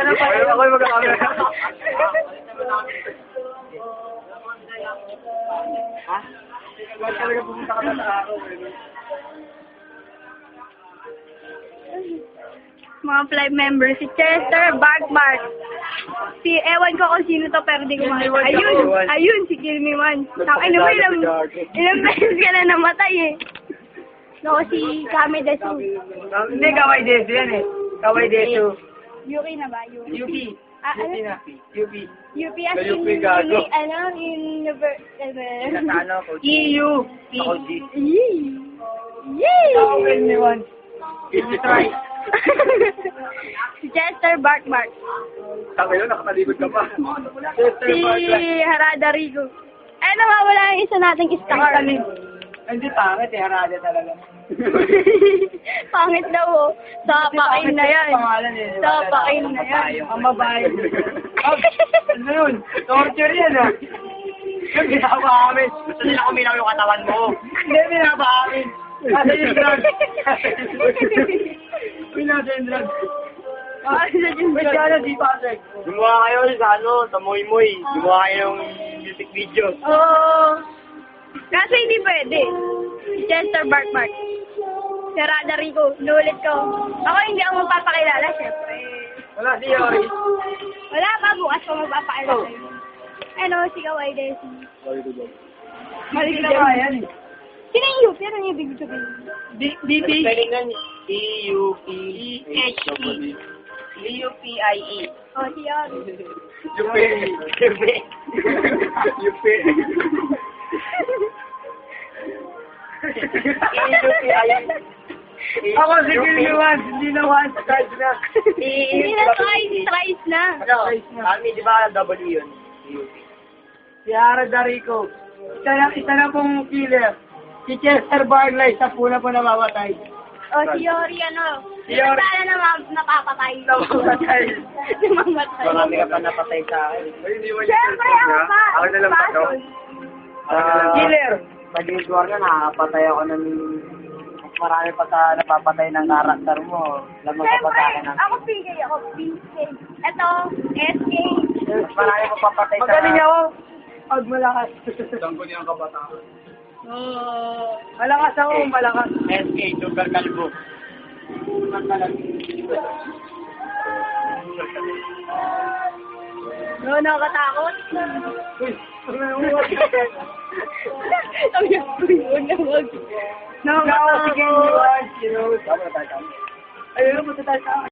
Ano pa yun? Ako'y magkakamera. Ha? Bakit talaga pumunta ka sa araw? Mga flight members, si Chester Barkmark. Ewan ko kung sino to, pero di ko makita. Ayun, si Kilmiwan. Ano ba, ilang beses ka na namatay eh. Ako si Kame Desu. Hindi, Kawai Desu yan eh. Kawai Desu. Yuki na ba? Yuki. Yuki. UP as in, EU. Yay! Try. Si Chester Barkmark. Tama yun, nakatalikod ka pa. Si Harada Rigo. Ay, nawawala yung isa nating star. Hindi pangit eh, Harada talaga. Pangit daw oh. Sapakin na yan. Sapakin na yan. Ang babae. Ano yun? Torture yan ah. Yung ginagawa amin. Gusto nila kuminaw yung katawan mo. Hindi, ginagawa amin. Kasi yung drug. Pinasa yung drug. Masyado si Patrick. Gumawa kayo sa sa Moy-Moy. Gumawa kayo ng music video. Oo. Kasi hindi pwede. Si Chester Barkmark. Si Harada Rigo. Nulit ko. Ako hindi ako magpapakilala, syempre. Wala si Yori. Wala pa, bukas ko magpapakilala. Ano, si Kawai Desu. Mali na ba yan? Sino yung UP? Ano yung ibig sabihin? DP. Spellingan D-U-P-H-E. D-U-P-I-E. Oh, si Yori. Yupi. Yupi. Yupi. Ako si Gilliwan, hindi na once, twice na. Hindi na twice na. Kami, di ba, W yun? Si Harada Rico. Isa na pong killer. Si Chester Barkley, sa puna po namamatay. O, si Yori, ano? Si Yori. Sana na napapatay. Namamatay. Namamatay. Marami ka pa napatay sa akin. Siyempre, ako pa. Ako na lang pa to. Killer. Pag-usual nga, nakakapatay ako ng marami pa sa napapatay ng karakter mo. Lamang ka pa sa akin ng... Ako PK, ako PK. Ito, SK. Marami pa papatay sa... Magaling ako. Pag malakas. Tangko niya ang kabataan. Malakas ako, malakas. SK, Super Calvo. No, nakakatakot. Uy, Ang yung wag. Nakakatakot. Sige, Gilliwan. Ayun, punta tayo sa